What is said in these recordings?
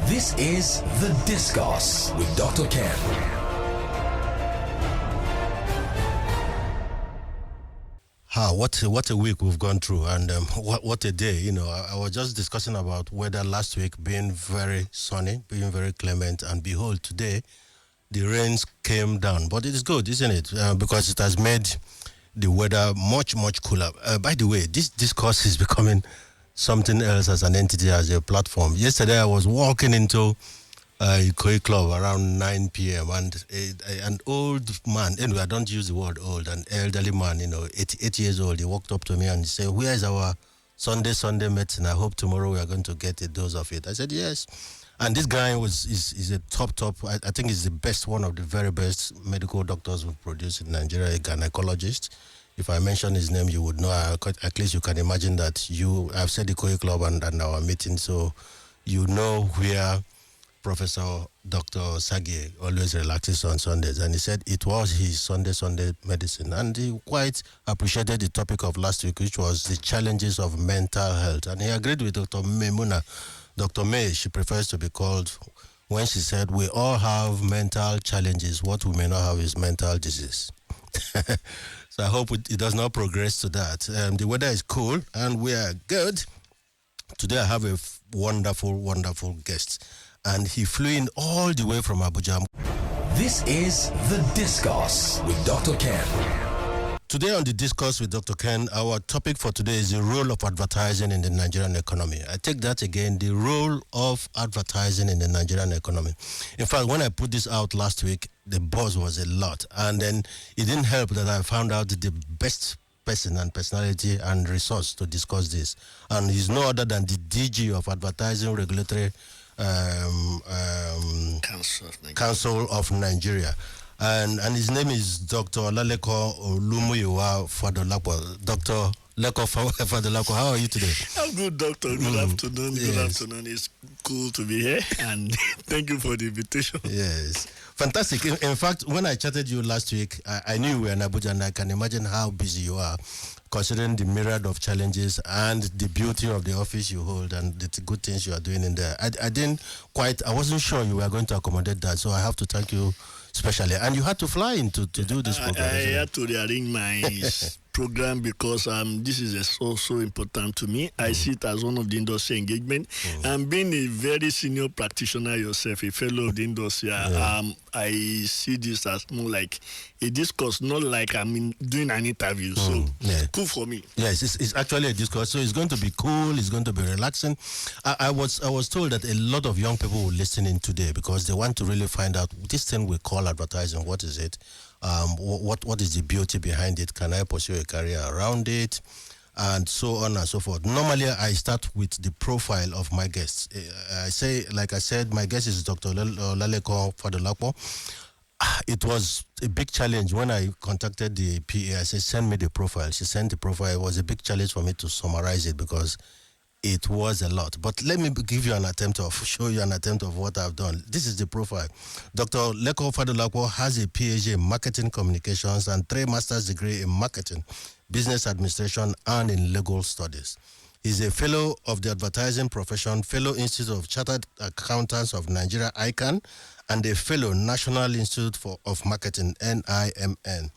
This is The Discourse with Dr. Ken. What a week we've gone through, and what a day. You know, I was just discussing about weather last week being very sunny, being very clement, and behold, today the rains came down. But it is good, isn't it? Because it has made the weather much cooler. By the way, this discourse is becoming something else as an entity, as a platform. Yesterday, I was walking into Ikoyi Club around 9 p.m. and an old man, anyway, I don't use the word old, an elderly man, 88 years old, he walked up to me and he said, "Where is our Sunday medicine? I hope tomorrow we are going to get a dose of it." I said, "Yes." And this guy is a top, I think he's the best, one of the very best medical doctors we've produced in Nigeria, a gynecologist. If I mention his name, you would know. At least you can imagine that I've said the Ikoyi Club and our meeting, so you know where Professor Dr. Sagie always relaxes on Sundays. And he said it was his Sunday medicine. And he quite appreciated the topic of last week, which was the challenges of mental health. And he agreed with Dr. Memuna. Dr. May, she prefers to be called, when she said, we all have mental challenges. What we may not have is mental disease. So I hope it does not progress to that. The weather is cool and we are good. Today I have a wonderful guest. And he flew in all the way from Abuja. This is The Discourse with Dr. Ken. Today on The Discourse with Dr. Ken, our topic for today is the role of advertising in the Nigerian economy. I take that again, the role of advertising in the Nigerian economy. In fact, when I put this out last week, the buzz was a lot. And then it didn't help that I found out the best person and personality and resource to discuss this. And he's no other than the DG of Advertising Regulatory Council of Nigeria. And his name is Dr. Olalekan FADOLAPO. Dr. Leko FADOLAPO, how are you today? I'm good, doctor. Good afternoon. Yes. Good afternoon. It's cool to be here, and thank you for the invitation. Yes. Fantastic. In fact, when I chatted you last week, I knew you were in Abuja, and I can imagine how busy you are, considering the myriad of challenges and the beauty of the office you hold and the good things you are doing in there. I wasn't sure you were going to accommodate that, so I have to thank you specially. And you had to fly in to do this program. I had to rearrange my program because this is so important to me. I see it as one of the industry engagement. And being a very senior practitioner yourself, a fellow of the industry, I see this as more like a discourse, not like doing an interview. So cool for me. Yes, it's actually a discourse. So it's going to be cool. It's going to be relaxing. I was told that a lot of young people will listen in today because they want to really find out this thing we call advertising. What is it? What is the beauty behind it? Can I pursue a career around it? And so on and so forth. Normally, I start with the profile of my guests. Like I said, my guest is Dr. Olalekan FADOLAPO. It was a big challenge when I contacted the PA. I said, send me the profile. She sent the profile. It was a big challenge for me to summarize it because it was a lot. But let me show you an attempt of what I've done. This is the profile. Dr. Olalekan FADOLAPO has a PhD in marketing communications and 3 master's degree in marketing, business administration, and in legal studies. He's a fellow of the advertising profession, fellow Institute of Chartered Accountants of Nigeria, ICANN, and a fellow National Institute of Marketing, NIMN.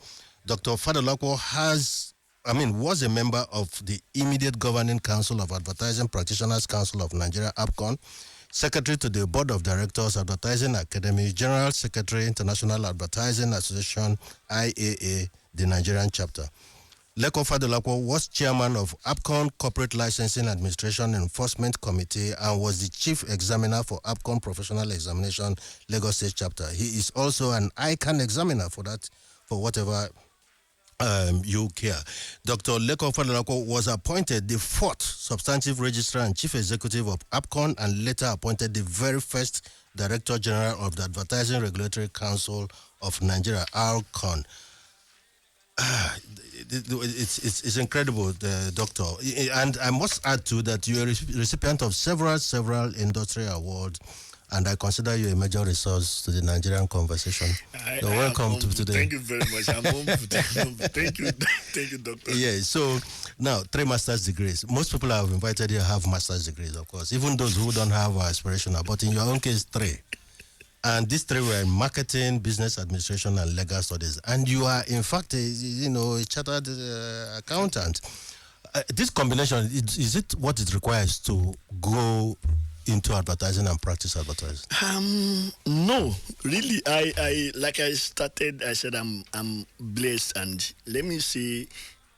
Dr. FADOLAPO was a member of the immediate governing council of Advertising Practitioners Council of Nigeria, APCON, secretary to the board of directors, Advertising Academy, general secretary, International Advertising Association, IAA, the Nigerian chapter. Leko FADOLAPO was chairman of APCON Corporate Licensing Administration Enforcement Committee and was the chief examiner for APCON Professional Examination Lagos State chapter. He is also an ICANN examiner for whatever you care. Dr. Olalekan FADOLAPO was appointed the 4th substantive registrar and chief executive of APCON and later appointed the very first director general of the Advertising Regulatory Council of Nigeria, ALCON. It's incredible, doctor. And I must add too that you are a recipient of several industry awards and I consider you a major resource to the Nigerian conversation. You're welcome to today. Thank you very much. I'm humbled. Thank you, Doctor. Yeah, so now 3 master's degrees. Most people I've invited here have master's degrees, of course, even those who don't have aspirational, but in your own case, 3. And these 3 were in marketing, business administration, and legal studies. And you are, in fact, a chartered accountant. This combination, is it what it requires to go into advertising and practice advertising? No, really. I like I started. I said I'm blessed, and let me say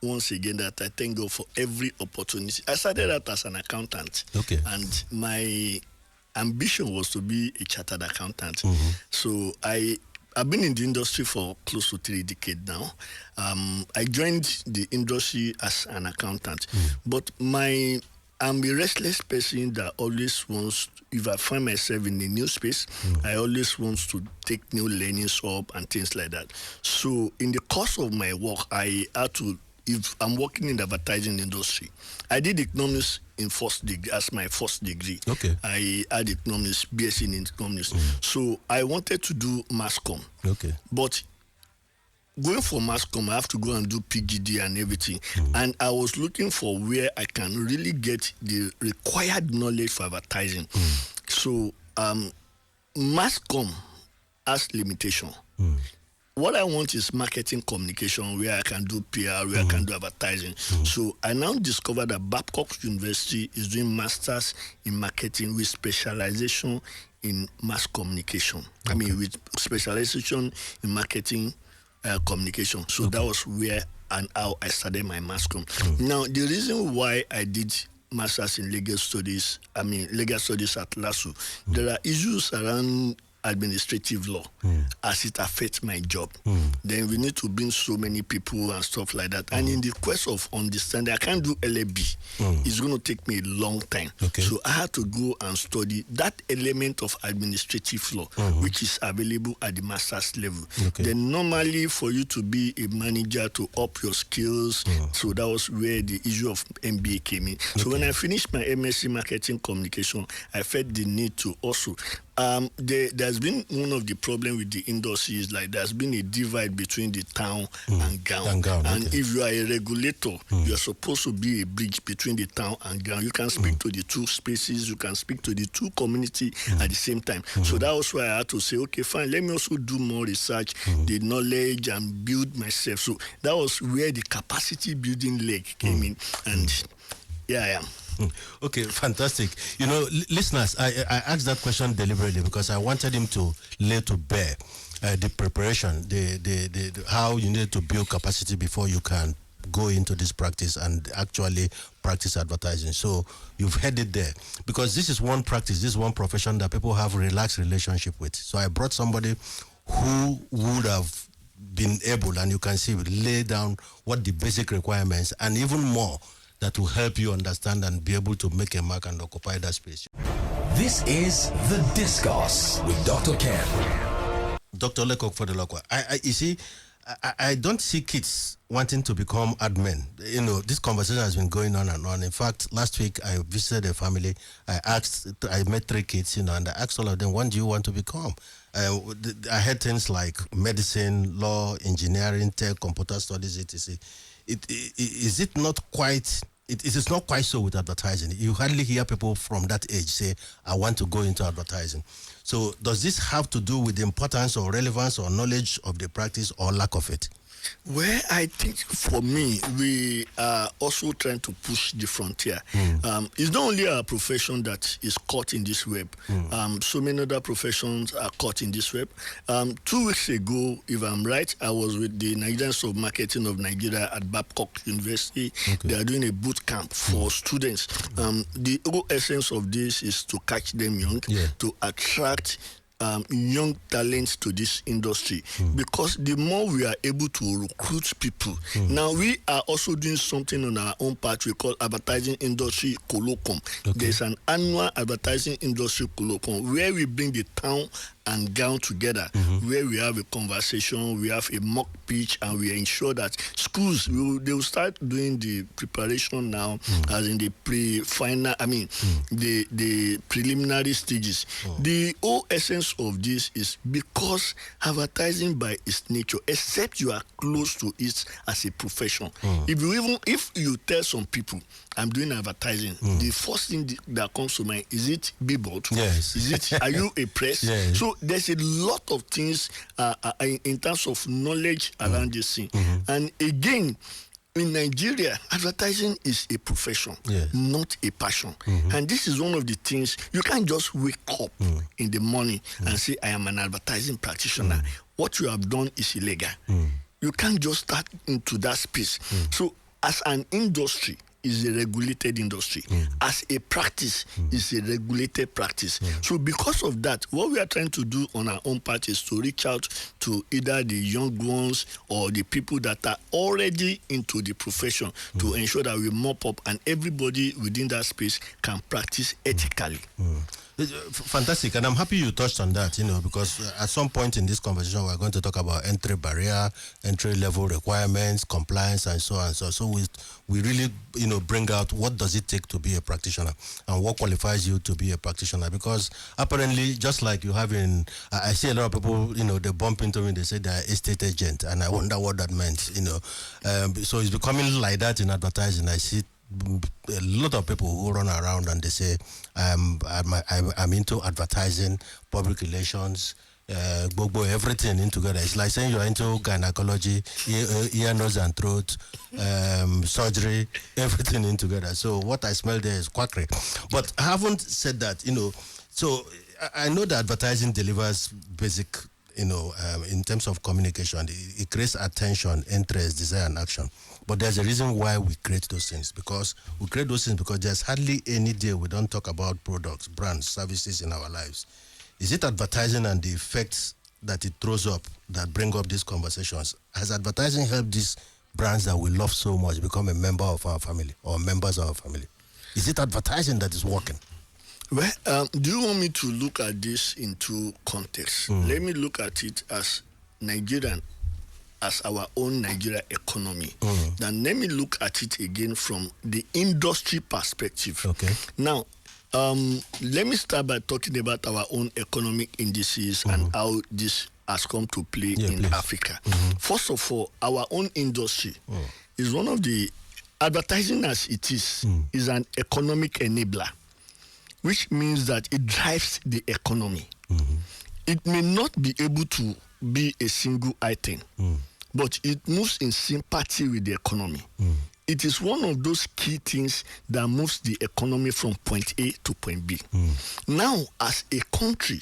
once again that I thank God for every opportunity. I started out as an accountant, okay, and my ambition was to be a chartered accountant. So I've been in the industry for close to 3 decades now. I joined the industry as an accountant, but I'm a restless person that always wants, if I find myself in a new space, I always want to take new learnings up and things like that. So in the course of my work, I had to, if I'm working in the advertising industry, I did economics in first degree as my first degree. Okay. I had economics, BSc in economics. So I wanted to do mass comm. Okay. But going for mass comm, I have to go and do PGD and everything. And I was looking for where I can really get the required knowledge for advertising. So mass comm has limitation. What I want is marketing communication where I can do PR, where I can do advertising. So I now discovered that Babcock University is doing masters in marketing with specialization in mass communication. I mean, with specialization in marketing communication. So that was where and how I started my mass comm. Now, the reason why I did masters in legal studies at LASU, there are issues around administrative law as it affects my job. Then we need to bring so many people and stuff like that. And in the quest of understanding, I can't do LLB. It's going to take me a long time. Okay. So I had to go and study that element of administrative law, which is available at the master's level. Okay. Then normally for you to be a manager, to up your skills, so that was where the issue of MBA came in. So when I finished my MSc Marketing Communication, I felt the need to also there's been one of the problems with the industry is like there's been a divide between the town and gown. And if you are a regulator, you're supposed to be a bridge between the town and gown. You can speak to the 2 spaces, you can speak to the 2 community at the same time. So that was why I had to say, okay, fine, let me also do more research, the knowledge, and build myself. So that was where the capacity building leg came in. And here I am. Okay, fantastic. You know, listeners, I asked that question deliberately because I wanted him to lay to bear the preparation, the how you need to build capacity before you can go into this practice and actually practice advertising. So you've heard it there, because this is one practice, this is one profession that people have relaxed relationship with. So I brought somebody who would have been able, and you can see, lay down what the basic requirements and even more that will help you understand and be able to make a mark and occupy that space. This is The Discourse with Dr. Ken. Dr. Olalekan FADOLAPO. You see, I don't see kids wanting to become admin. You know, this conversation has been going on and on. In fact, last week I visited a family. I met 3 kids, you know, and I asked all of them, what do you want to become? I had things like medicine, law, engineering, tech, computer studies, etc. Is it not quite... It is not quite so with advertising. You hardly hear people from that age say, I want to go into advertising. So does this have to do with the importance or relevance or knowledge of the practice or lack of it? Well, I think for me, we are also trying to push the frontier. It's not only our profession that is caught in this web. So many other professions are caught in this web. 2 weeks ago, if I'm right, I was with the Nigerian School of Marketing of Nigeria at Babcock University. Okay. They are doing a boot camp for students. The whole essence of this is to catch them young, to attract young talents to this industry, because the more we are able to recruit people. Now we are also doing something on our own part we call advertising industry colloquium. There's an annual advertising industry colloquium where we bring the town and gown together, where we have a conversation, we have a mock pitch, and we ensure that schools they will start doing the preparation now, as in the the preliminary stages. The whole essence of this is because advertising by its nature, except you are close to it as a profession. If you tell some people I'm doing advertising, the first thing that comes to mind is it billboard? Yes. Is it? Are you a press? Yes. So there's a lot of things in terms of knowledge around this thing. And again, in Nigeria, advertising is a profession, not a passion. And this is one of the things, you can't just wake up in the morning and say, I am an advertising practitioner. What you have done is illegal. You can't just start into that space. So as an industry, is a regulated industry. As a practice, is a regulated practice. So because of that, what we are trying to do on our own part is to reach out to either the young ones or the people that are already into the profession to ensure that we mop up and everybody within that space can practice ethically. Fantastic, and I'm happy you touched on that, because at some point in this conversation we're going to talk about entry barrier, entry level requirements, compliance, and so on. So we really, bring out what does it take to be a practitioner and what qualifies you to be a practitioner. Because apparently, just like you have I see a lot of people, they bump into me, they say they're estate agent, and I wonder what that meant, So it's becoming like that in advertising. I see a lot of people who run around and they say, I'm into advertising, public relations, everything in together. It's like saying you're into gynecology, ear, nose, and throat, surgery, everything in together. So what I smell there is quackery. But I haven't said that, So I know that advertising delivers basic, in terms of communication. It creates attention, interest, desire, and action. But there's a reason why we create those things, because we create those things because there's hardly any day we don't talk about products, brands, services in our lives. Is it advertising and the effects that it throws up that bring up these conversations? Has advertising helped these brands that we love so much become a member of our family or members of our family? Is it advertising that is working? Well, do you want me to look at this in two contexts? Let me look at it as Nigerian, as our own Nigeria economy. Then let me look at it again from the industry perspective. Okay. Now, let me start by talking about our own economic indices and how this has come to play in Africa. First of all, our own industry is one of the, advertising as it is an economic enabler, which means that it drives the economy. It may not be able to be a single item, but it moves in sympathy with the economy. It is one of those key things that moves the economy from point A to point B. Now, as a country,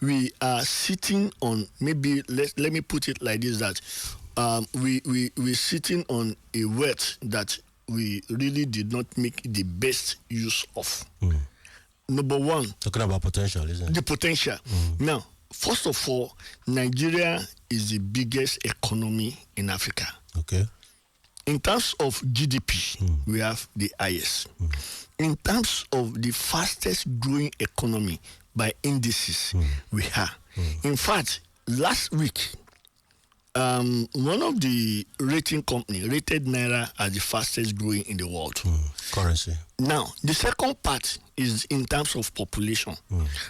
we are sitting on, maybe, let me put it like this, that we're sitting on a wealth that we really did not make the best use of. Number one. Talking about potential, isn't it? The potential. Now, first of all, Nigeria is the biggest economy in Africa. Okay. In terms of GDP, we have the highest. In terms of the fastest growing economy by indices, we are. In fact, last week, one of the rating companies rated Naira as the fastest growing in the world. Currency. Now, the second part is in terms of population.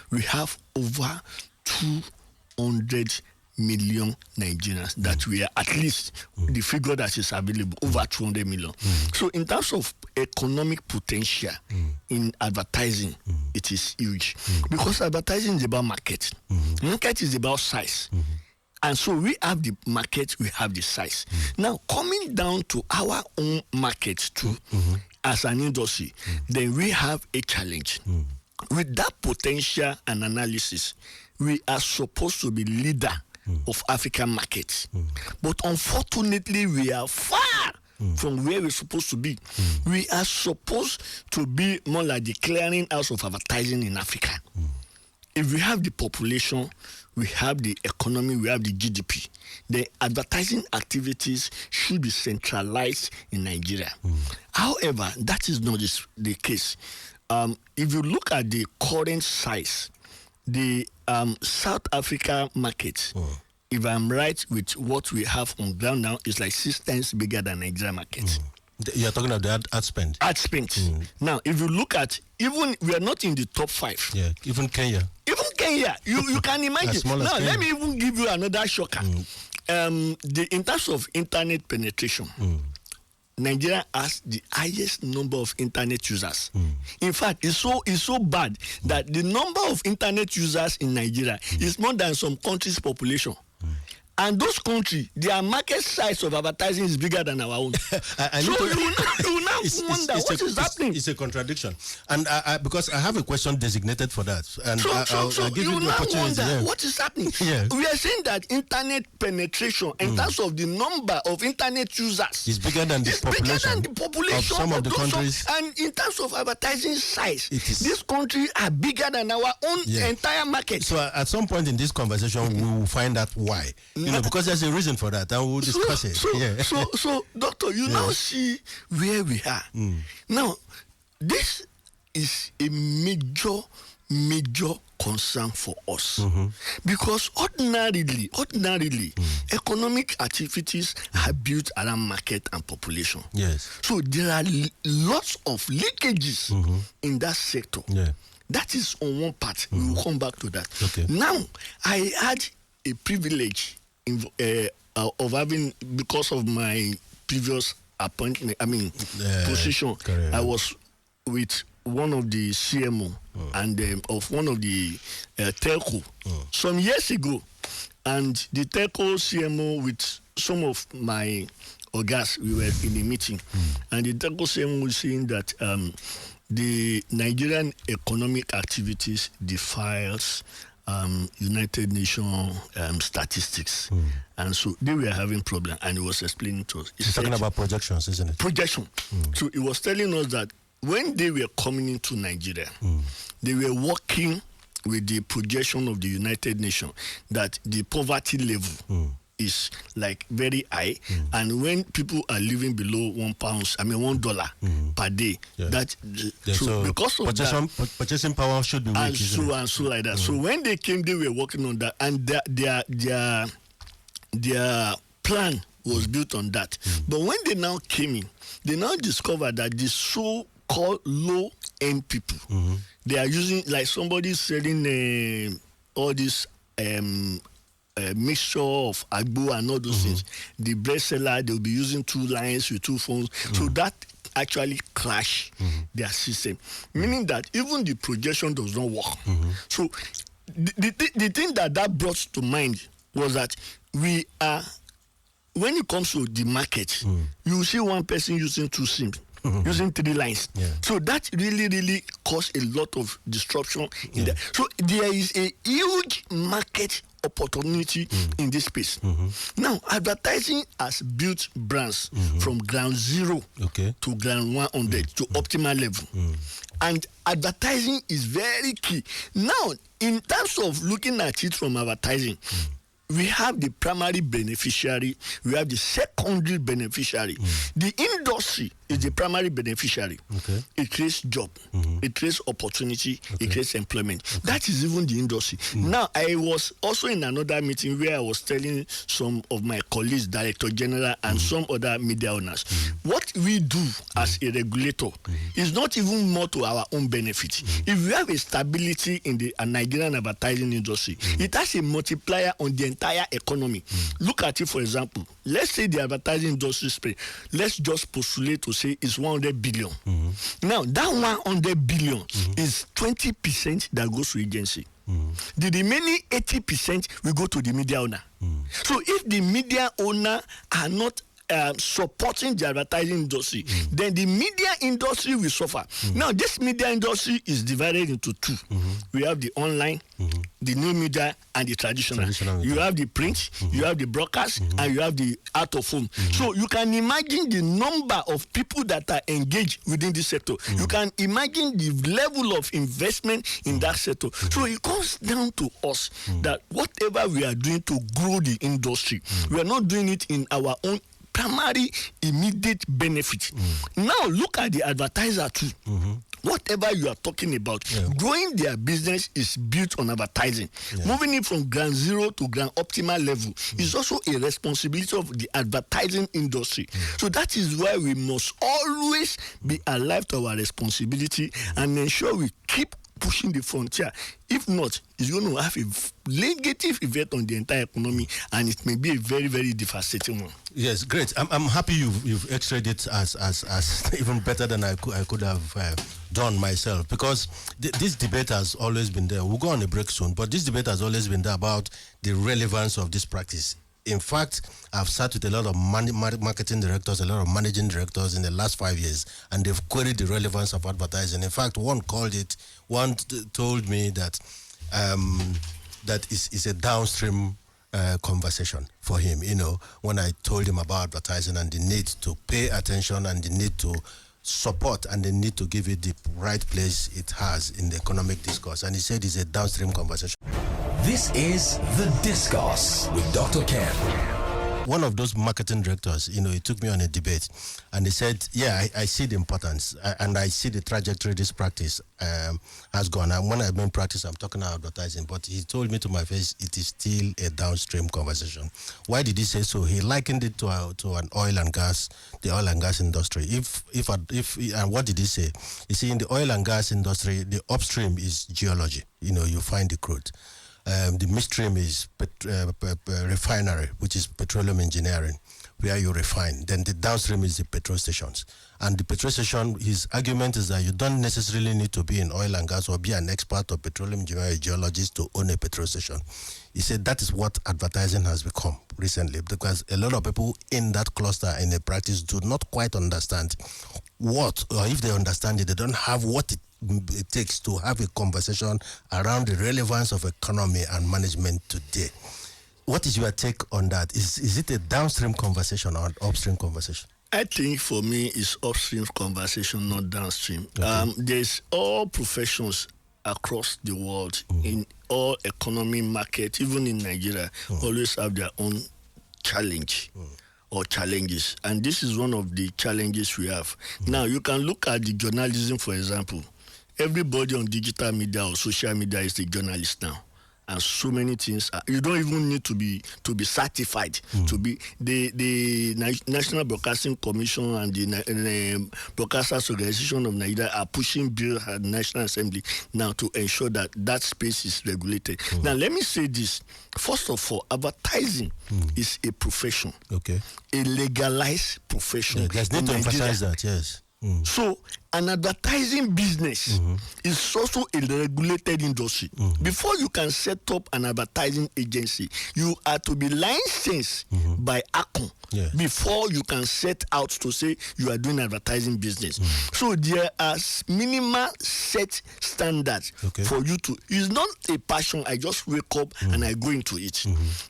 We have over 200 million Nigerians that we are, at least the figure that is available, over 200 million. So in terms of economic potential in advertising, it is huge. Because advertising is about market. Market is about size. And so we have the market, we have the size. Now, coming down to our own market too, as an industry, then we have a challenge. With that potential and analysis, we are supposed to be leader of African markets. But unfortunately, we are far from where we're supposed to be. We are supposed to be more like the clearing house of advertising in Africa. if we have the population, we have the economy, we have the GDP, the advertising activities should be centralized in Nigeria. However, that is not the case. If you look at the current size, the South Africa market, if I'm right with what we have on ground now, is like 6 times bigger than Nigeria market. You're talking about the ad spend. Ad spend. Now, if you look at, even we are not in the top 5. Yeah, even Kenya. Even Kenya, you can imagine. Now, Kenya. let me even give you another shocker. In terms of internet penetration, Nigeria has the highest number of internet users. In fact, it's so bad that the number of internet users in Nigeria is more than some countries' population. And those countries, their market size of advertising is bigger than our own. You now wonder what is happening. It's a contradiction. And because I have a question designated for that. And I'll give you the opportunity. Wonder what is happening. We are saying that internet penetration in terms of the number of internet users is bigger than the population of some of the countries. And in terms of advertising size, these countries are bigger than our own entire market. So at some point in this conversation, we will find out why. Because there's a reason for that, and we'll discuss it. So, Doctor, you now see where we are. Now, this is a major concern for us. Because ordinarily, economic activities are built around market and population. Yes. So there are lots of leakages in that sector. That is on one part. We will come back to that. Okay. Now, I had a privilege of having, because of my previous appointment, position, I was with one of the CMO and of one of the telco some years ago, and the telco CMO with some of my ogas, we were in a meeting, and the telco CMO was saying that the Nigerian economic activities defiles United Nations statistics, and so they were having problem, and he was explaining to us. He's talking about projections, isn't it? Projection. So he was telling us that when they were coming into Nigeria, they were working with the projection of the United Nations that the poverty level is like very high, and when people are living below $1 per day, so because of purchasing power should be weak, and so like that. So when they came, they were working on that, and their plan was built on that. But when they now came in, they now discovered that the so-called low-end people, they are using, like somebody selling all this mixture of agbo and all those things. The bread seller, they'll be using 2 lines with 2 phones. So that actually crash their system, meaning that even the projection does not work. So the thing that brought to mind was that we are, when it comes to the market, you see one person using 2 SIMs, using 3 lines. So that really caused a lot of disruption in there. So there is a huge market opportunity in this space. Now, advertising has built brands from ground zero to ground 100 to optimal level. And advertising is very key. Now, in terms of looking at it from advertising, we have the primary beneficiary, we have the secondary beneficiary. The industry is the primary beneficiary. It creates job, it creates opportunity, it creates employment. That is even the industry. Now, I was also in another meeting where I was telling some of my colleagues, Director General, and some other media owners, what we do as a regulator is not even more to our own benefit. If we have a stability in the Nigerian advertising industry, it has a multiplier on the entire economy. Look at it, for example. Let's say the advertising industry spend, let's just postulate to say it's 100 billion. Now, that 100 billion is 20% that goes to agency. The remaining 80% will go to the media owner. So if the media owner are not supporting the advertising industry, then the media industry will suffer. Now, this media industry is divided into two. We have the online, the new media, and the traditional. You have the print, you have the broadcast, and you have the out of home. So you can imagine the number of people that are engaged within this sector. You can imagine the level of investment in that sector. So it comes down to us that whatever we are doing to grow the industry, we are not doing it in our own primary immediate benefit. Now look at the advertiser too. Whatever you are talking about, growing their business is built on advertising. Moving it from ground zero to ground optimal level is also a responsibility of the advertising industry. So that is why we must always be alive to our responsibility and ensure we keep pushing the frontier. If not, it's going to have a negative effect on the entire economy, and it may be a very, very devastating one. Yes, great. I'm happy you've extracted it as even better than I could have done myself, because this debate has always been there. We'll go on a break soon, but this debate has always been there about the relevance of this practice. In fact, I've sat with a lot of marketing directors, a lot of managing directors in the last 5 years, and they've queried the relevance of advertising. In fact, one told me that that is a downstream conversation for him. You know, when I told him about advertising and the need to pay attention and the need to support and the need to give it the right place it has in the economic discourse, and he said it's a downstream conversation. This is The Discourse with Dr. Ken. One of those marketing directors, you know, he took me on a debate and he said, yeah, I see the importance and I see the trajectory this practice has gone. And when I mean practice, I'm talking about advertising, but he told me to my face, it is still a downstream conversation. Why did he say so? He likened it to an oil and gas, the oil and gas industry. And what did he say? You see, in the oil and gas industry, the upstream is geology. You know, you find the crude. The midstream is refinery, which is petroleum engineering, where you refine. Then the downstream is the petrol stations. And the petrol station, his argument is that you don't necessarily need to be in oil and gas or be an expert or petroleum engineer, geologist to own a petrol station. He said that is what advertising has become recently, because a lot of people in that cluster in the practice do not quite understand what, or if they understand it, they don't have what it takes to have a conversation around the relevance of economy and management today. What is your take on that? Is it a downstream conversation or an upstream conversation? I think for me it's upstream conversation, not downstream. Okay. There's all professions across the world, in all economy market, even in Nigeria, always have their own challenge. Or challenges, and this is one of the challenges we have. Now, you can look at the journalism, for example. Everybody on digital media or social media is a journalist now, and so many things. You don't even need to be certified to be. The National Broadcasting Commission and the Broadcasters Organization of Nigeria are pushing bill at the National Assembly now to ensure that space is regulated. Now, let me say this. First of all, advertising is a profession. Okay. A legalized profession. Yeah, there's need to emphasize that, yes. So, an advertising business is also a regulated industry. Before you can set up an advertising agency, you are to be licensed by ACON before you can set out to say you are doing advertising business. So there are minimal set standards for you to. It's not a passion. I just wake up and I go into it.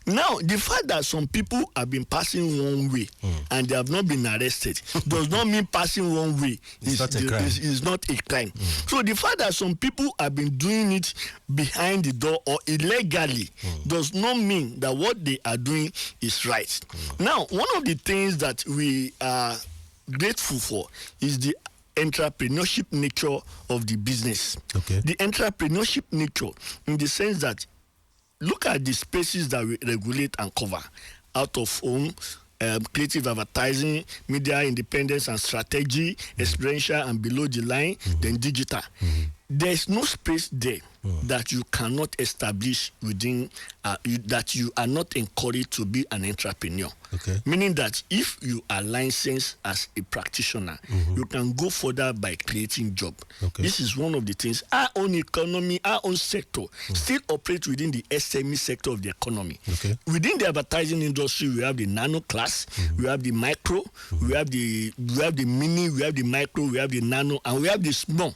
Now, the fact that some people have been passing one way and they have not been arrested does not mean passing one way is not a crime. So the fact that some people have been doing it behind the door or illegally does not mean that what they are doing is right. Now, one of the things that we are grateful for is the entrepreneurship nature of the business. Okay. The entrepreneurship nature in the sense that look at the spaces that we regulate and cover: out of home, creative advertising, media independence and strategy, experiential and below the line, then digital. There's no space there that you cannot establish within, that you are not encouraged to be an entrepreneur. Okay. Meaning that if you are licensed as a practitioner, you can go further by creating job. Okay. This is one of the things. Our own economy, our own sector still operate within the SME sector of the economy. Okay. Within the advertising industry, we have the nano class, we have the micro, we have the mini, we have the micro, we have the nano, and we have the small.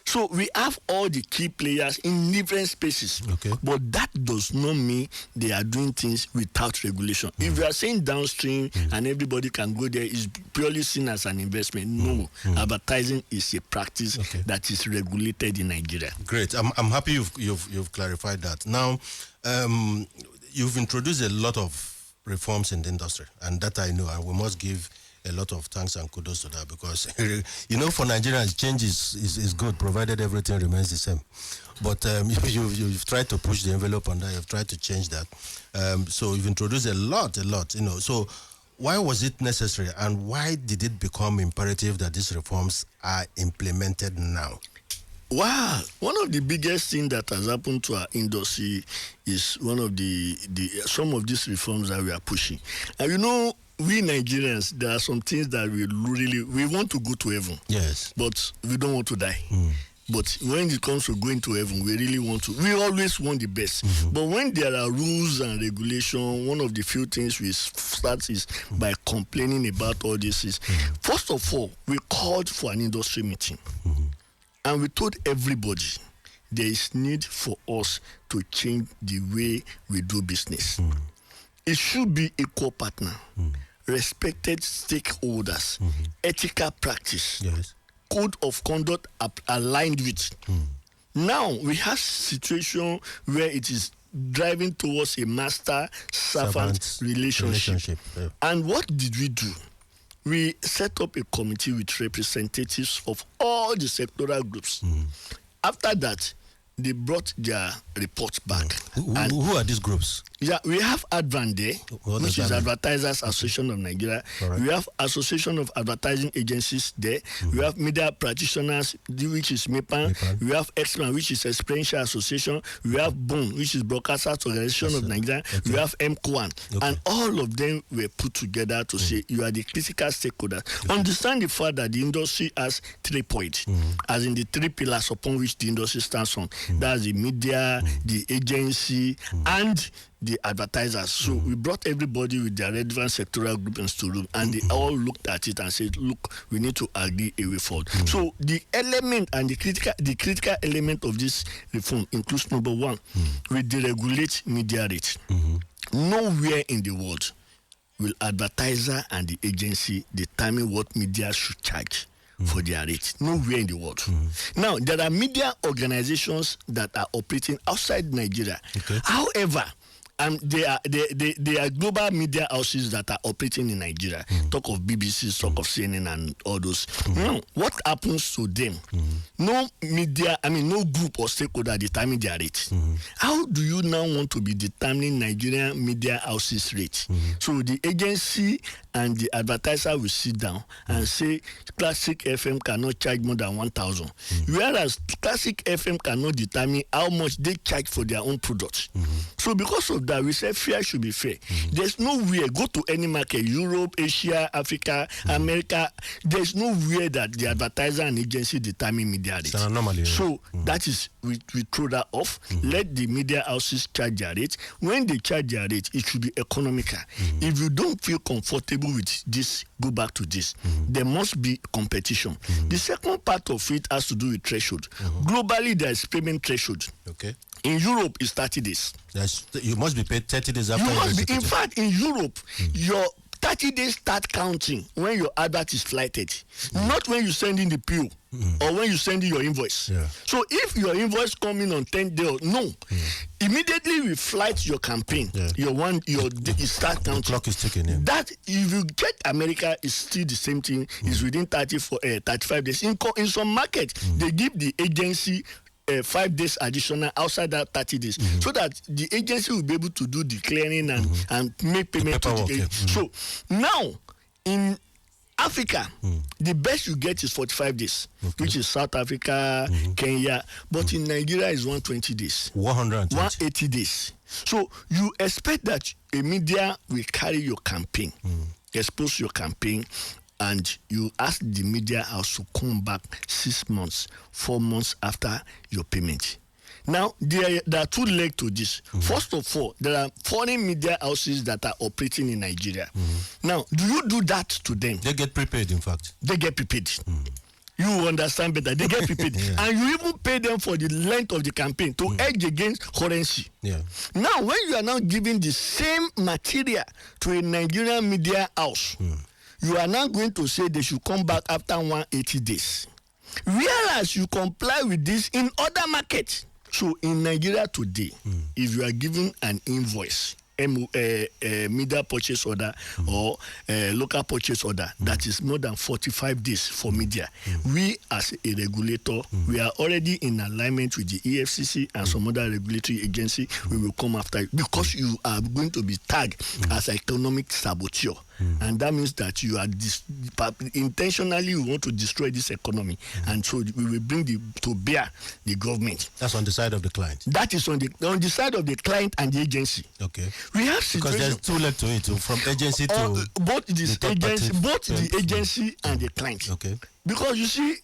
So we have all the key players in different spaces. Okay. But that does not mean they are doing things without regulation. If you are saying downstream and everybody can go there, it's purely seen as an investment. No. Advertising is a practice that is regulated in Nigeria. Great. I'm happy you've clarified that. Now, you've introduced a lot of reforms in the industry, and that I know, and we must give a lot of thanks and kudos to that, because for Nigerians, change is good provided everything remains the same. But you've tried to push the envelope on that. You've tried to change that. So you've introduced a lot. So why was it necessary, and why did it become imperative that these reforms are implemented now? Wow, one of the biggest things that has happened to our industry is one of the some of these reforms that we are pushing. And we Nigerians, there are some things that we want to go to heaven. Yes. But we don't want to die. But when it comes to going to heaven, we really want to. We always want the best. But when there are rules and regulations, one of the few things we start is by complaining about all this. First of all, we called for an industry meeting. And we told everybody there is need for us to change the way we do business. It should be equal partner, respected stakeholders, ethical practice, code of conduct aligned with. Now we have situation where it is driving towards a master-servant relationship. And what did we do? We set up a committee with representatives of all the sectoral groups. After that, they brought their reports back. Who are these groups? Yeah, we have Advan there, which is Advertisers Association of Nigeria. We have Association of Advertising Agencies there. We have Media Practitioners, which is MEPAN. We have EXMAN, which is Experiential Association. We have BON, which is Broadcasters Organization of Nigeria. We have MCOAN. And all of them were put together to say, you are the critical stakeholder. Understand the fact that the industry has 3 points, as in the 3 pillars upon which the industry stands on. That's the media, the agency, and the advertisers. So we brought everybody with their relevant sectoral groups to room, and they all looked at it and said, look, we need to agree a way forward. So the element and the critical element of this reform includes number 1, we deregulate media rates. Nowhere in the world will advertiser and the agency determine what media should charge for their rates. Nowhere in the world. Now, there are media organizations that are operating outside Nigeria. However, they are global media houses that are operating in Nigeria. Talk of BBC, talk of CNN, and all those. Now, what happens to them? No group or stakeholder determine their rate. How do you now want to be determining Nigerian media houses' rate? So the agency and the advertiser will sit down and say Classic FM cannot charge more than 1,000, whereas Classic FM cannot determine how much they charge for their own products. So because of that, we say fair should be fair. There's nowhere, go to any market, Europe, Asia, Africa, America, there's nowhere that the advertiser and agency determine media rates. So that is, we throw that off. Let the media houses charge their rates. When they charge their rates, it should be economical. If you don't feel comfortable with this, go back to this. There must be competition. The second part of it has to do with threshold. Globally, there is payment threshold. In Europe, it's 30 days. You must be paid 30 days after. In fact, in Europe, your 30 days start counting when your advert is flighted, not when you send in the PO or when you send in your invoice. So if your invoice come in on 10 days, immediately we flight your campaign. It start counting. The clock is ticking in. That if you get America, is still the same thing. Is within 35 days. In some market, they give the agency 5 days additional outside that 30 days, so that the agency will be able to do the clearing and make payment to the agency. So now, in Africa, the best you get is 45 days, which is South Africa, Kenya. But in Nigeria is 120 days. 180 days. So you expect that a media will carry your campaign, expose your campaign, and you ask the media house to come back 6 months, 4 months after your payment. Now, there are two legs to this. First of all, there are foreign media houses that are operating in Nigeria. Now, do you do that to them? They get prepaid, in fact. They get prepaid. You understand better. They get prepaid. And you even pay them for the length of the campaign to hedge against currency. Yeah. Now, when you are now giving the same material to a Nigerian media house, you are now going to say they should come back after 180 days. Whereas you comply with this in other markets. So in Nigeria today, if you are given an invoice, media purchase order or local purchase order that is more than 45 days for media, we as a regulator, we are already in alignment with the EFCC and some other regulatory agency. We will come after you because you are going to be tagged as economic saboteur. And that means that you are intentionally you want to destroy this economy, and so we will bring to bear the government. That's on the side of the client. That is on the side of the client and the agency. Okay. We have because there's two legs to it, from agency to both the agency and the client. Okay. Because you see,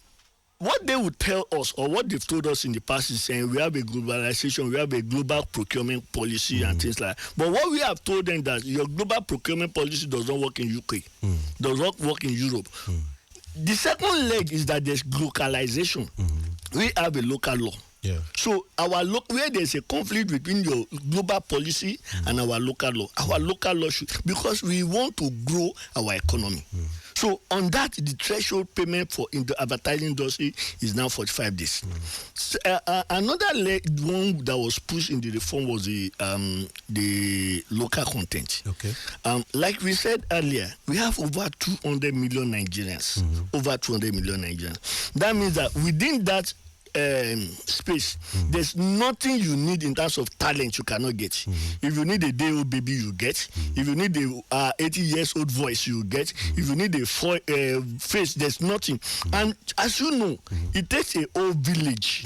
what they would tell us or what they've told us in the past is saying we have a globalization, we have a global procurement policy and things like that. But what we have told them that your global procurement policy does not work in UK, does not work in Europe. The second leg is that there's localization. We have a local law. Yeah. So where there's a conflict between your global policy and our local law should, because we want to grow our economy. So on that, the threshold payment for in the advertising industry is now 45 days. So, another one that was pushed in the reform was the local content. Okay. Like we said earlier, we have over 200 million Nigerians. Over 200 million Nigerians. That means that within that space, there's nothing you need in terms of talent you cannot get. If you need a day-old baby, you get. If you need a 80-years-old voice, you get. If you need a face, there's nothing. And as you know, it takes a whole village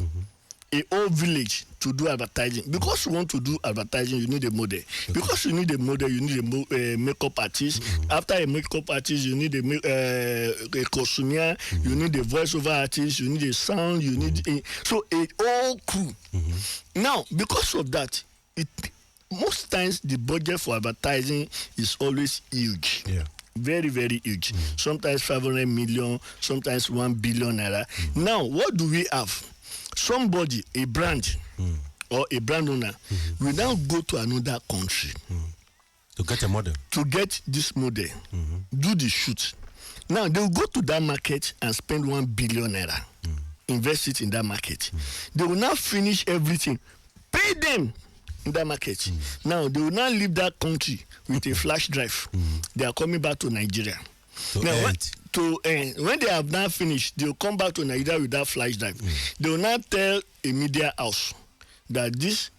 to do advertising. Because you want to do advertising, you need a model. Because you need a model, you need a makeup artist. After a makeup artist, you need a costumier, you need a voiceover artist, you need a sound, you need a whole crew. Now, because of that, most times the budget for advertising is always huge. Yeah. Very, very huge. Sometimes 500 million, sometimes 1 billion naira. Now, what do we have? Somebody, a brand or a brand owner, will now go to another country to get a model. To get this model, do the shoot. Now, they will go to that market and spend 1 billion naira, invest it in that market. They will now finish everything, pay them in that market. Now, they will now leave that country with a flash drive. They are coming back to Nigeria. When they have now finished, they will come back to Nigeria with that flash drive. They will now tell a media house that this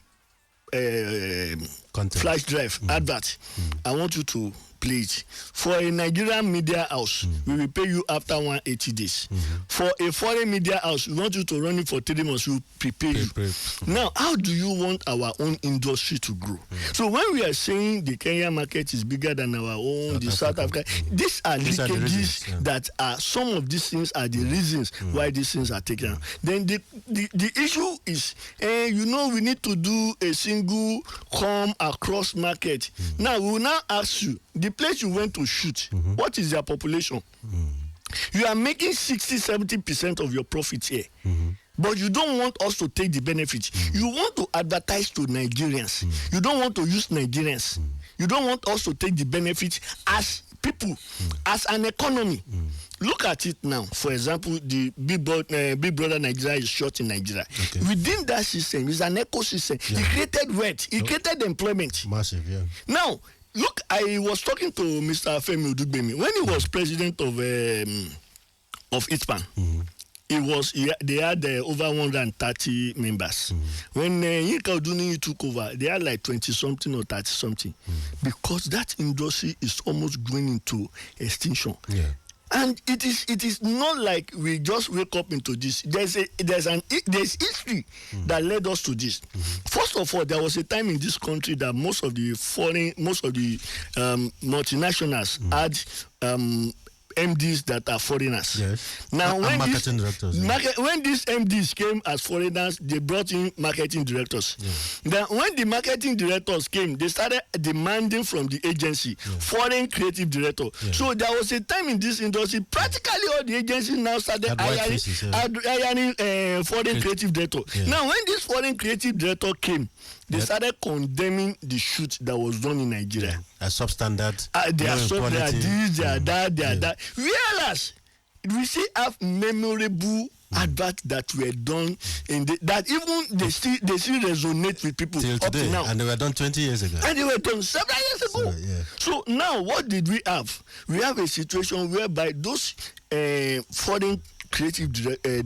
flash drive advert, I want you to play it. For a Nigerian media house, we will pay you after 180 days. For a foreign media house, we want you to run it for 3 months, we will prepare you. Now, how do you want our own industry to grow? So when we are saying the Kenya market is bigger than our own, South Africa, these are leakages that are, some of these things are the reasons why these things are taken out. Then the issue is, we need to do a single come across market. Now, we will now ask you, the place you went to shoot, what is their population? You are making 60-70% of your profit here. But you don't want us to take the benefit. You want to advertise to Nigerians. You don't want to use Nigerians. You don't want us to take the benefit as people, as an economy. Look at it now. For example, the Big Brother Nigeria is shot in Nigeria. Okay. Within that system, is an ecosystem. It created wealth. It created employment. Massive, yeah. Now, look, I was talking to Mr. Femi Odugbemi when he was president of ITPAN. They had over 130 members. When Yinka Oduni took over, they had like 20-something or 30-something. Because that industry is almost going into extinction. Yeah. And it is not like we just wake up into this. There's history that led us to this. First of all, there was a time in this country that most of the multinationals had MDs that are foreigners. Yes. Now, when marketing directors. when these MDs came as foreigners, they brought in marketing directors. Then, when the marketing directors came, they started demanding from the agency foreign creative director. So there was a time in this industry, practically all the agencies now started hiring foreign creative director. Now, when this foreign creative director came, they started condemning the shoot that was done in Nigeria. As substandard. They are this, they are that, they are that. Whereas we still have memorable adverts that were done in that even they still resonate with people till up today, to now. and they were done 20 years ago. And they were done several years ago. So now what did we have? We have a situation whereby those foreign creative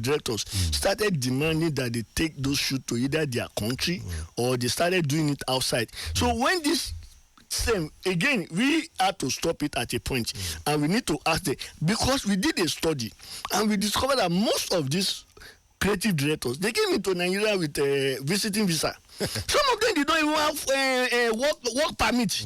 directors started demanding that they take those shoots to either their country or they started doing it outside. So when this same again, we had to stop it at a point, and we need to ask them, because we did a study and we discovered that most of these creative directors, they came into Nigeria with a visiting visa. Some of them, they don't even have a work permit.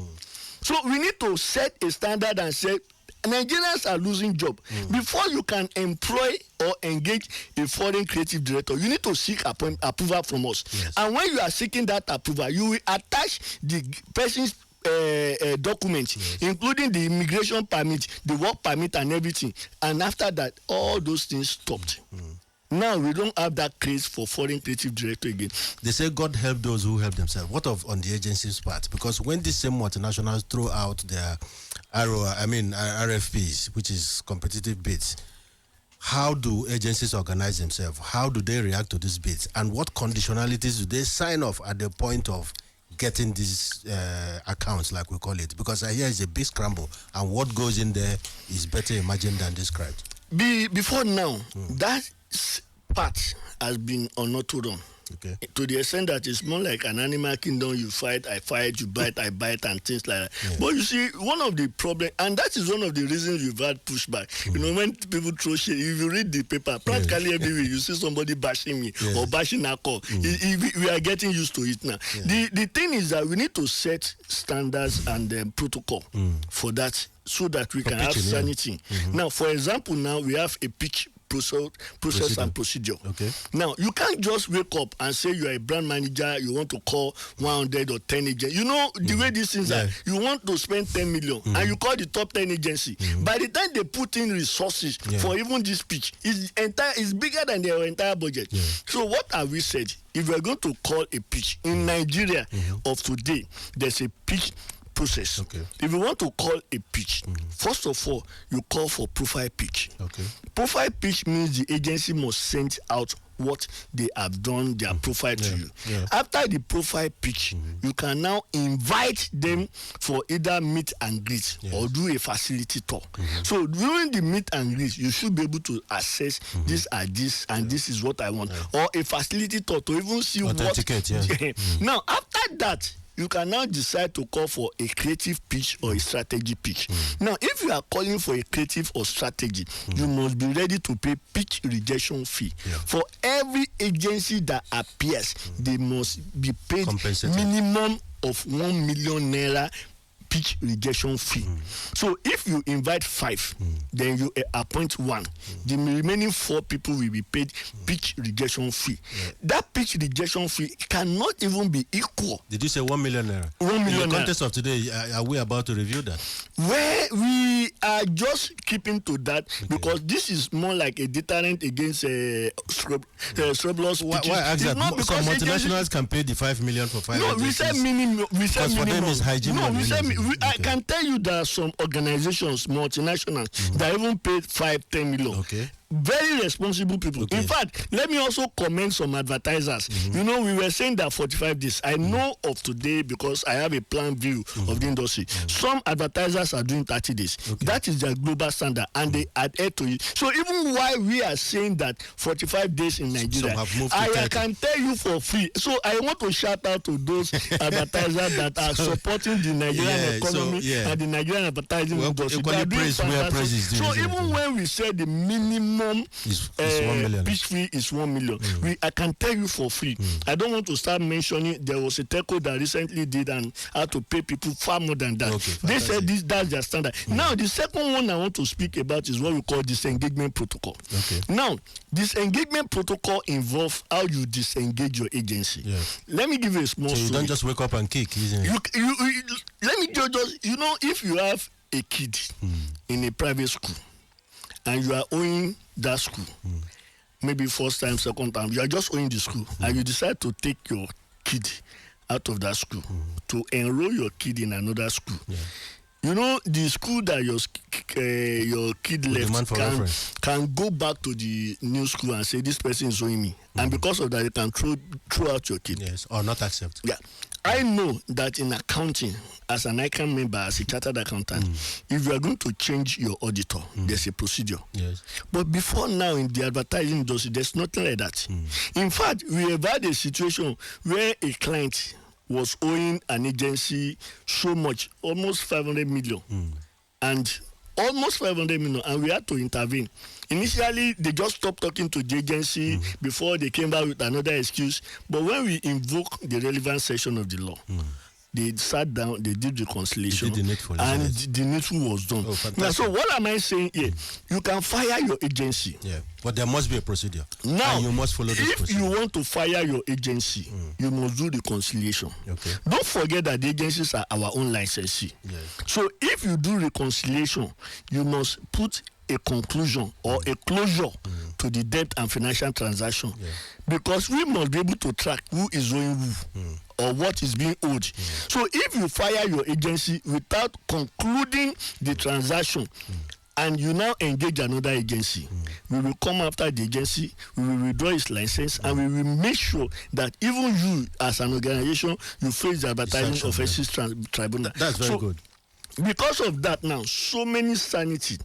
So we need to set a standard and say Nigerians are losing job. Before you can employ or engage a foreign creative director, you need to seek approval from us. And when you are seeking that approval, you will attach the person's documents, including the immigration permit, the work permit, and everything. And after that, all those things stopped. Now we don't have that case for foreign creative director again. They say God help those who help themselves. What of on the agency's part? Because when these same multinationals throw out their RFPs, which is competitive bids, how do agencies organize themselves? How do they react to these bids? And what conditionalities do they sign off at the point of getting these accounts, like we call it? Because I hear it's a big scramble, and what goes in there is better imagined than described. Before now, that part has been on auto-run. Okay. To the extent that it's more like an animal kingdom. You fight, I fight, you bite, I bite, and things like that. But you see, one of the problems, and that is one of the reasons you've had pushback. You know, when people throw shit, if you read the paper, practically everywhere you see somebody bashing me or bashing Akko. We are getting used to it now. The thing is that we need to set standards and protocol for that, so that we can have sanity. Now, for example, now we have a pitch process and procedure. Okay. Now, you can't just wake up and say you are a brand manager, you want to call 100 or 10 agents. You know the way these things are. You want to spend 10 million and you call the top 10 agency. By the time they put in resources for even this pitch, it's bigger than their entire budget. So what have we said? If we are going to call a pitch in Nigeria of today, there's a pitch process. If you want to call a pitch, first of all, you call for profile pitch. Profile pitch means the agency must send out what they have done, their profile to you. After the profile pitch, you can now invite them for either meet and greet or do a facility tour. So during the meet and greet, you should be able to assess this and this, and this is what I want, or a facility tour to even see Now, after that, you can now decide to call for a creative pitch or a strategy pitch. Now, if you are calling for a creative or strategy, you must be ready to pay pitch rejection fee. For every agency that appears, they must be paid minimum of 1 million naira pitch rejection fee. So if you invite 5, then you appoint 1. The remaining 4 people will be paid pitch rejection fee. That pitch rejection fee cannot even be equal. Did you say 1 million naira? 1 million. In the context of today, are we about to review that? Where we are just keeping to that because this is more like a deterrent against scrubulous. Why ask that? Some multinationals can pay the 5 million for 5 No, we said minimum. Because for them it's hygiene. No, we said I can tell you there are some organizations, multinationals, that even paid 5-10 million. very responsible people. Okay. In fact, let me also commend some advertisers. You know, we were saying that 45 days. I know of today because I have a plan view of the industry. Some advertisers are doing 30 days. Okay. That is their global standard, and they adhere to it. So even while we are saying that 45 days in Nigeria, I can tell you for free. So I want to shout out to those advertisers that are supporting the Nigerian economy and the Nigerian advertising industry. So even when we say the minimum pitch fee is 1 million, I can tell you for free. I don't want to start mentioning. There was a telco that recently did and had to pay people far more than that. They said that's their standard. Now the second one I want to speak about is what we call disengagement protocol. Now disengagement protocol involves how you disengage your agency. Let me give you a small story. You don't just wake up and kick, isn't it? Let me just, you know, if you have a kid in a private school and you are owing that school, maybe first time, second time, you are just owing the school, and you decide to take your kid out of that school to enroll your kid in another school. You know, the school that your kid left can go back to the new school and say, this person is owing me. And because of that, you can throw out your kid. Yes, or not accept. Yeah. I know that in accounting, as an ICANN member, as a chartered accountant, if you are going to change your auditor, there's a procedure. Yes. But before now, in the advertising industry, there's nothing like that. In fact, we have had a situation where a client was owing an agency so much, almost 500 million. And almost 500 million, and we had to intervene. Initially, they just stopped talking to the agency before they came back with another excuse. But when we invoked the relevant section of the law, they sat down, they did reconciliation, the needful was done. Now, so what am I saying here? You can fire your agency. But there must be a procedure. Now, and you must follow this procedure. If you want to fire your agency, you must do reconciliation. Don't forget that the agencies are our own licensee. So if you do reconciliation, you must put a conclusion or a closure to the debt and financial transaction, because we must be able to track who is owing who or what is being owed. So if you fire your agency without concluding the transaction and you now engage another agency, we will come after the agency, we will withdraw its license, and we will make sure that even you as an organization, you face the advertising offenses tribunal. That's very good. Because of that now, so many sanity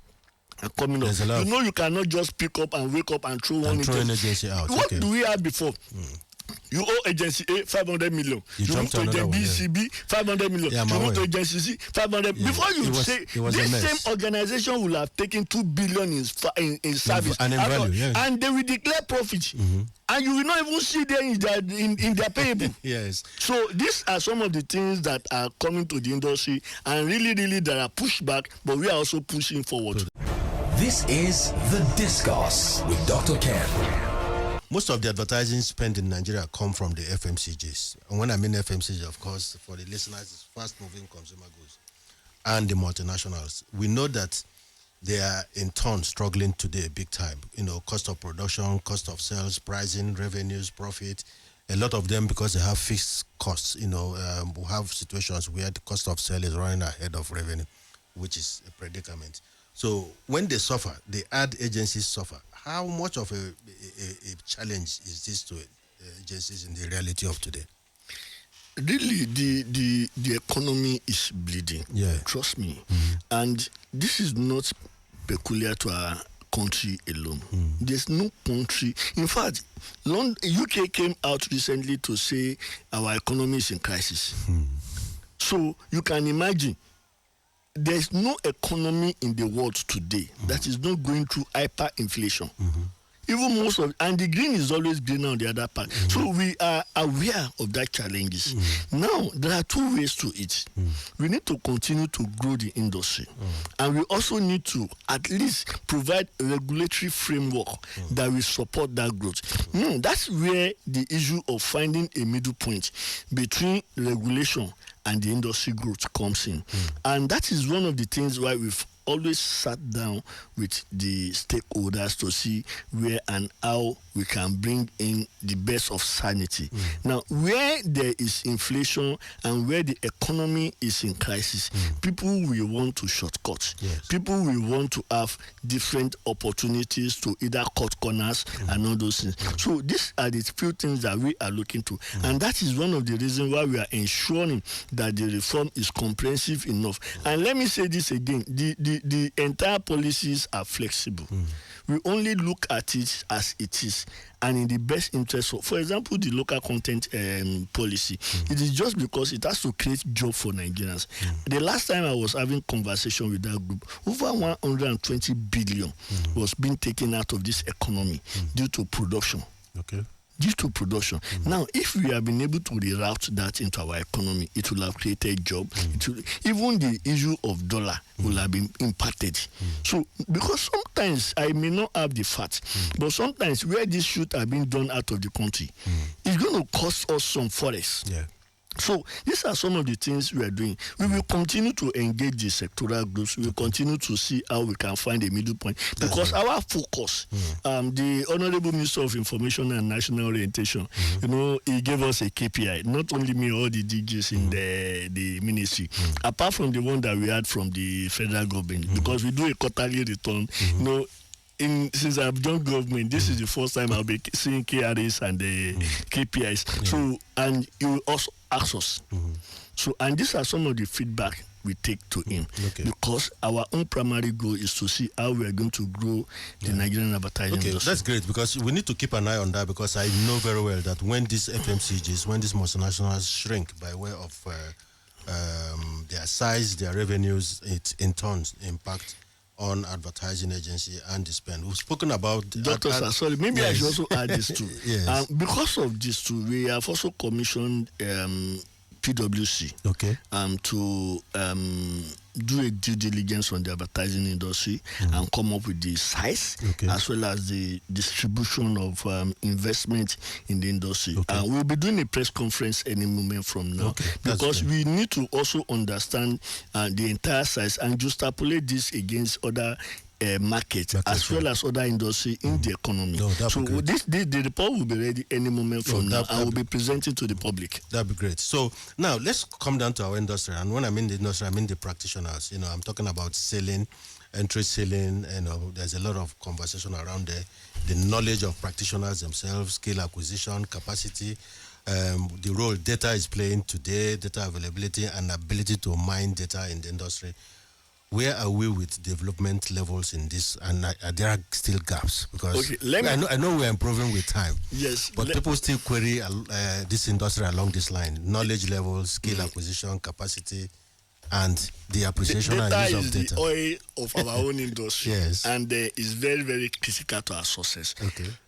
are coming up. You know, you cannot just pick up and wake up and throw one agency out. What do we have before? You owe agency A 500 million. You move to agency B, C, B 500 million. You move to agency C 500. Before you say this same organization will have taken 2 billion in service and in value, and they will declare profit. And you will not even see them in their payable. So these are some of the things that are coming to the industry, and really there are pushback, but we are also pushing forward. This is The Discourse with Dr. Ken. Most of the advertising spent in Nigeria come from the FMCGs. And when I mean FMCG, of course, for the listeners, it's fast-moving consumer goods and the multinationals. We know that they are in turn struggling today big time. You know, cost of production, cost of sales, pricing, revenues, profit. A lot of them, because they have fixed costs, you know, will have situations where the cost of sale is running ahead of revenue, which is a predicament. So when they suffer, the ad agencies suffer. How much of a challenge is this to agencies in the reality of today? Really, the economy is bleeding. Trust me. And this is not peculiar to our country alone. There's no country. In fact, UK came out recently to say our economy is in crisis. So you can imagine, there's no economy in the world today that is not going through hyperinflation. Even most of, and the green is always green on the other part. So we are aware of that challenges. Now, there are two ways to it. We need to continue to grow the industry. And we also need to at least provide a regulatory framework that will support that growth. That's where the issue of finding a middle point between regulation and the industry growth comes in. And that is one of the things why we've always sat down with the stakeholders to see where and how we can bring in the best of sanity. Now, where there is inflation and where the economy is in crisis, people will want to shortcut. Yes. People will want to have different opportunities to either cut corners and all those things. So these are the few things that we are looking to. And that is one of the reasons why we are ensuring that the reform is comprehensive enough. And let me say this again, the entire policies are flexible. We only look at it as it is and in the best interest of, for example, the local content policy. It is just because it has to create jobs for Nigerians. The last time I was having conversation with that group, over 120 billion was being taken out of this economy due to production. Okay. Due to production. Now, if we have been able to reroute that into our economy, it will have created jobs. Even the issue of dollar will have been impacted. So, because sometimes I may not have the facts, but sometimes where this should have been done out of the country, it's going to cost us some forex. Yeah. So these are some of the things we are doing. We will continue to engage the sectoral groups. We will continue to see how we can find a middle point. Because our focus, the Honorable Minister of Information and National Orientation, he gave us a KPI. Not only me, all the DGs in the ministry. Apart from the one that we had from the federal government. Because we do a quarterly return. Since I've joined government, this is the first time I'll be seeing KRAs and the KPIs. So, and he will also ask us. So, and these are some of the feedback we take to him. Because our own primary goal is to see how we are going to grow the Nigerian advertising industry. That's great, because we need to keep an eye on that, because I know very well that when these FMCGs, when these multinationals shrink by way of their size, their revenues, it in turn impact on advertising agency and the spend. We've spoken about... Dr. Sorry, maybe I should also add this too. Yes. Because of this too, we have also commissioned PwC to do a due diligence on the advertising industry and come up with the size as well as the distribution of investment in the industry. And we'll be doing a press conference any moment from now because we need to also understand the entire size and juxtapolate this against other market as well as other industry in the economy. So the report will be ready any moment from now and will be presented to the public. That'd be great. So now let's come down to our industry. And when I mean the industry, I mean the practitioners. I'm talking about selling, entry selling. There's a lot of conversation around there. The knowledge of practitioners themselves, skill acquisition, capacity, the role data is playing today, data availability and ability to mine data in the industry. Where are we with development levels in this? And there are still gaps because I know we're improving with time. Yes, but people still query this industry along this line: knowledge levels, skill acquisition, capacity, and the appreciation and use of data. Data is the oil of our own industry, and it's very, very critical to our success.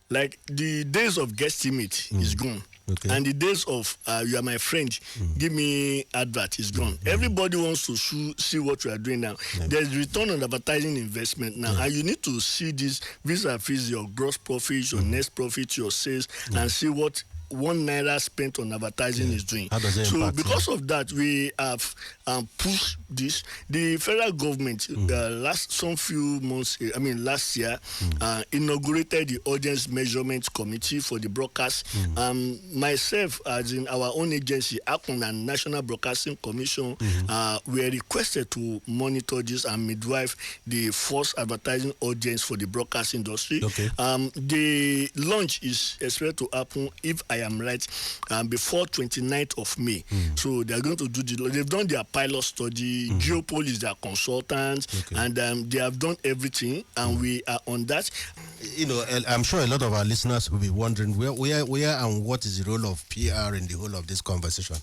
Like the days of guesstimate is gone. And the days of you are my friend, give me advert is gone. Everybody wants to see what we are doing now. There's return on advertising investment now, and you need to see this vis-a-vis your gross profit, your net profit, your sales, and see what 1 naira spent on advertising is doing. How does it so impact, because of that, we have pushed this. The federal government last year inaugurated the audience measurement committee for the broadcast. Myself, as in our own agency, ACON and National Broadcasting Commission, were requested to monitor this and midwife the first advertising audience for the broadcast industry. The launch is expected to happen, if I am right, before 29th of May. So they are going to do they've done their pilot study, Geopol is their consultant, and they have done everything, and we are on that. I'm sure a lot of our listeners will be wondering where and what is the role of PR in the whole of this conversation,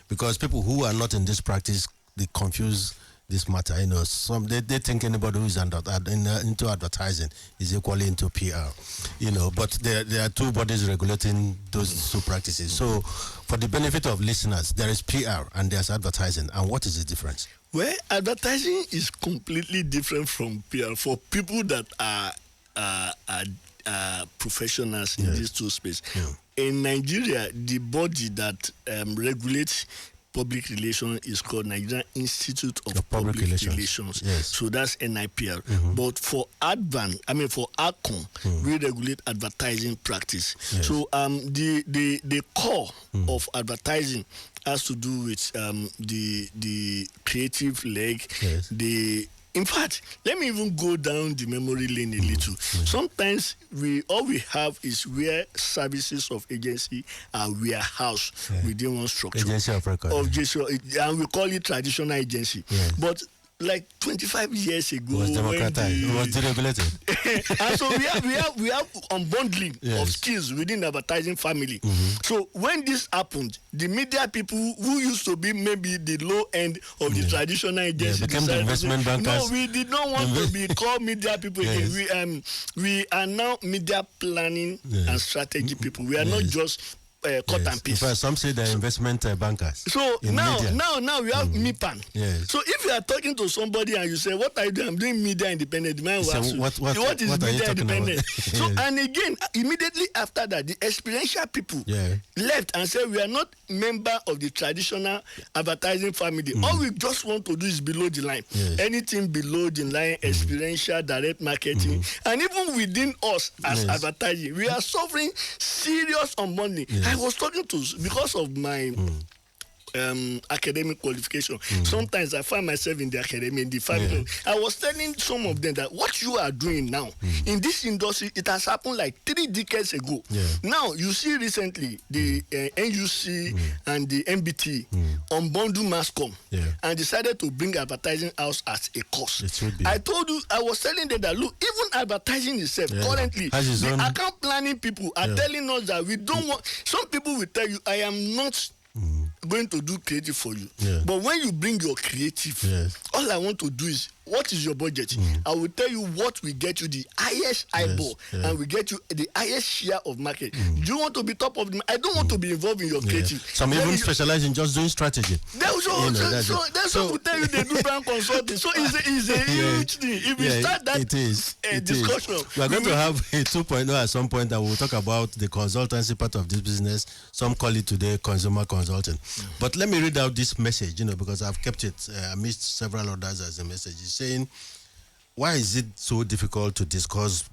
because people who are not in this practice, they confuse this matter. They think anybody who is into advertising is equally into PR. But there are two bodies regulating those two practices. So, for the benefit of listeners, there is PR and there's advertising. And what is the difference? Well, advertising is completely different from PR for people that are professionals in these two spaces. In Nigeria, the body that regulates public relations is called Nigerian Institute of Public Relations. Yes. So that's NIPR. But for for ACON, we regulate advertising practice. Yes. So the core of advertising has to do with the creative leg. Yes. In fact, let me even go down the memory lane a little. Sometimes all we have is where services of agency are warehoused within one structure. Agency of record. And we call it traditional agency. Yes. But like 25 years ago, it was democratized. It was deregulated. and so we have unbundling of skills within the advertising family. So when this happened, the media people who used to be maybe the low end of the traditional agency became the investment bankers. No, we did not want to be called media people again. We are now media planning and strategy people. We are not just cut and paste. In fact, some say they're investment bankers. So now we have MIPAN. Yes. So if you are talking to somebody and you say, "What are you doing?" I'm doing media independent. The man will ask you, what is media independent? So and again, immediately after that, the experiential people left and said, "We are not member of the traditional advertising family. All we just want to do is below the line. Anything below the line, experiential, direct marketing, and even within us as advertising, we are suffering serious unbundling." I was talking to, because of my academic qualification. Sometimes I find myself in the academy, in the family. I was telling some of them that what you are doing now in this industry, it has happened like 3 decades ago. Now you see recently the NUC and the MBT unbundle Mascom and decided to bring advertising out as a course. I told you, I was telling them that look, even advertising itself currently, the account planning people are telling us that we don't want. Some people will tell you, I am not going to do creative for you. But when you bring your creative, all I want to do is, what is your budget? I will tell you what will get you the highest eyeball and will get you the highest share of market. Do you want to be top of the I don't want to be involved in your creative. Some even specialize in just doing strategy. That's what we tell you they do brand consulting. So it's a huge thing. If we start that discussion. We are going to have a 2.0 at some point that we'll talk about the consultancy part of this business. Some call it today consumer consulting. But let me read out this message, because I've kept it amidst several others as a message. It's saying, why is it so difficult to discuss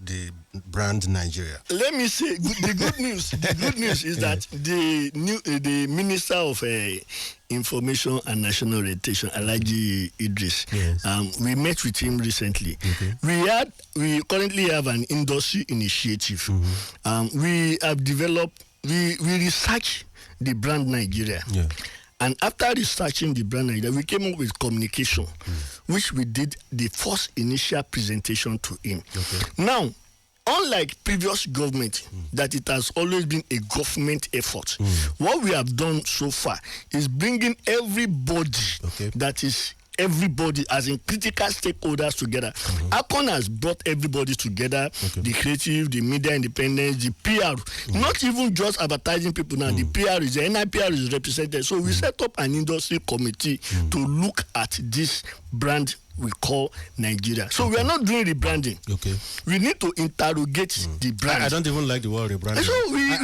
the brand Nigeria? Let me say the good news. The good news is that the Minister of Information and National Orientation, Alhaji Idris, we met with him recently. We currently have an industry initiative. We have developed. We research the brand Nigeria. And after researching the brand Nigeria, we came up with communication, which we did the first initial presentation to him. Now, unlike previous government, that it has always been a government effort, what we have done so far is bringing everybody that is everybody, as in critical stakeholders, together. ACON has brought everybody together, the creative, the media independence, the PR, not even just advertising people now, the PR is, the NIPR is represented. So we set up an industry committee to look at this brand we call Nigeria. So we are not doing rebranding. We need to interrogate the brand. I don't even like the word rebranding. So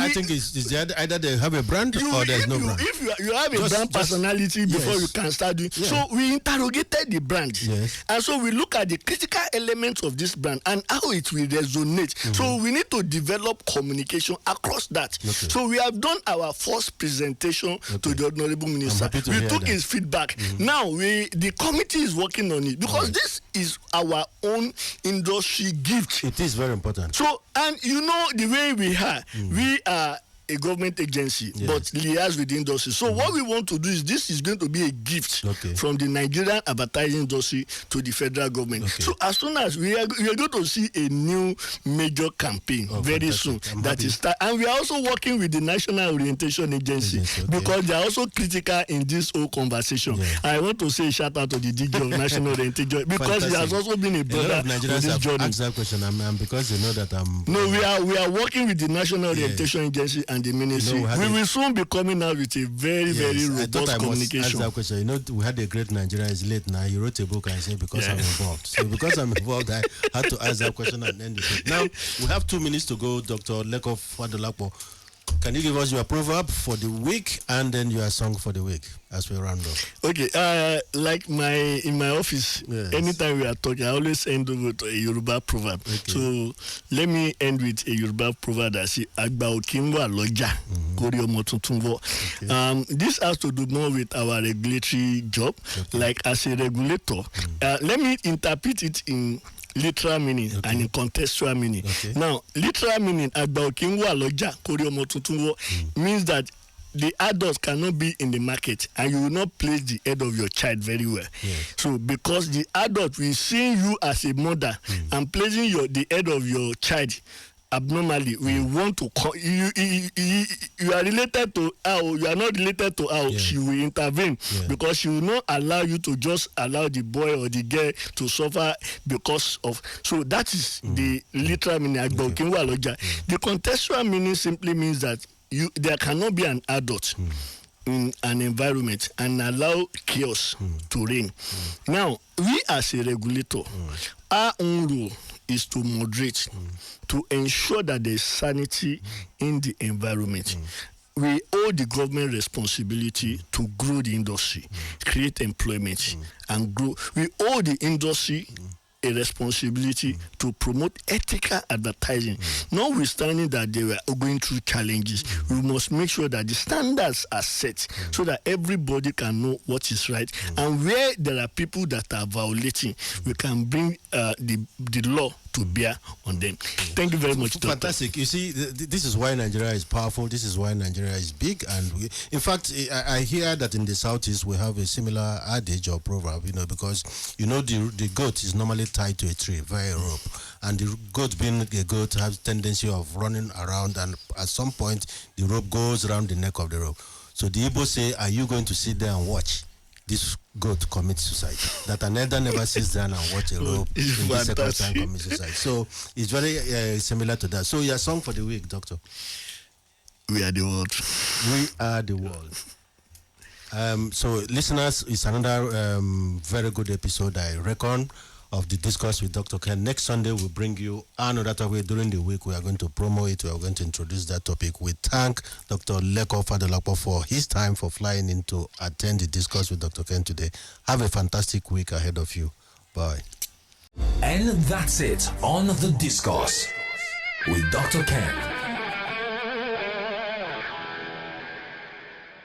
I think it's either they have a brand or there's no brand. If you have a brand personality before you can start doing. So we interrogated the brand. And so we look at the critical elements of this brand and how it will resonate. So we need to develop communication across that. So we have done our first presentation to the Honorable Minister. We took his feedback. Now the committee is working on it. Because this is our own industry gift. It is very important. So, and the way we are a government agency, but liaise with the industry. So what we want to do is, this is going to be a gift from the Nigerian advertising industry to the federal government. So as soon as we are going to see a new major campaign very soon that is start, and we are also working with the National Orientation Agency because they are also critical in this whole conversation. I want to say a shout out to the DG of National Orientation because he has also been a brother of this journey. Asked that question, because you know that I'm. No, we are working with the National Orientation Agency and the ministry. We will soon be coming out with a very robust communication. Ask that question. We had a great Nigerian. It's late now. He wrote a book and he said because I'm involved. So because I'm involved, I had to ask that question and end it. Now we have 2 minutes to go, Dr. Olalekan FADOLAPO. Can you give us your proverb for the week and then your song for the week as we round up? Okay, like in my office, yes. Anytime we are talking, I always end over to a Yoruba proverb. Okay. So let me end with a Yoruba proverb that says Agba Okinwa Loja Kori Omo Tuntun Wo. This has to do more with our regulatory job, like as a regulator. Let me interpret it in literal meaning and in contextual meaning. Now, literal meaning Agba Okinwa Loja Kori Omo Tuntun Wo means that the adults cannot be in the market and you will not place the head of your child very well. Yes. So because the adult will see you as a mother and placing the head of your child abnormally, we want to you are related to her, you are not related to her, she will intervene because she will not allow you to just allow the boy or the girl to suffer because of. So that is the literal meaning. The contextual meaning simply means that there cannot be an adult in an environment and allow chaos to reign. Now, we as a regulator, our own role is to moderate, to ensure that there is sanity in the environment. We owe the government responsibility to grow the industry, create employment, and grow. We owe the industry a responsibility to promote ethical advertising. Notwithstanding that they were going through challenges, we must make sure that the standards are set so that everybody can know what is right. And where there are people that are violating, we can bring the law to bear on them. Thank you very much, Doctor. Fantastic. You see, this is why Nigeria is powerful. This is why Nigeria is big. And in fact, I hear that in the Southeast we have a similar adage or proverb, because, the goat is normally tied to a tree via a rope. And the goat, being a goat, has tendency of running around, and at some point, the rope goes around the neck of the rope. So the Igbo say, are you going to sit there and watch this goat commit suicide? That an elder never sits down and watch a rope in the second time commit suicide. So it's very similar to that. So your song for the week, Doctor? We are the world. We are the world. So listeners, it's another very good episode, I reckon, of the Discourse with Dr. Ken. Next Sunday, we'll bring you another way. During the week, we are going to promo it. We are going to introduce that topic. We thank Dr. Olalekan FADOLAPO for his time, for flying in to attend the Discourse with Dr. Ken today. Have a fantastic week ahead of you. Bye. And that's it on the Discourse with Dr. Ken.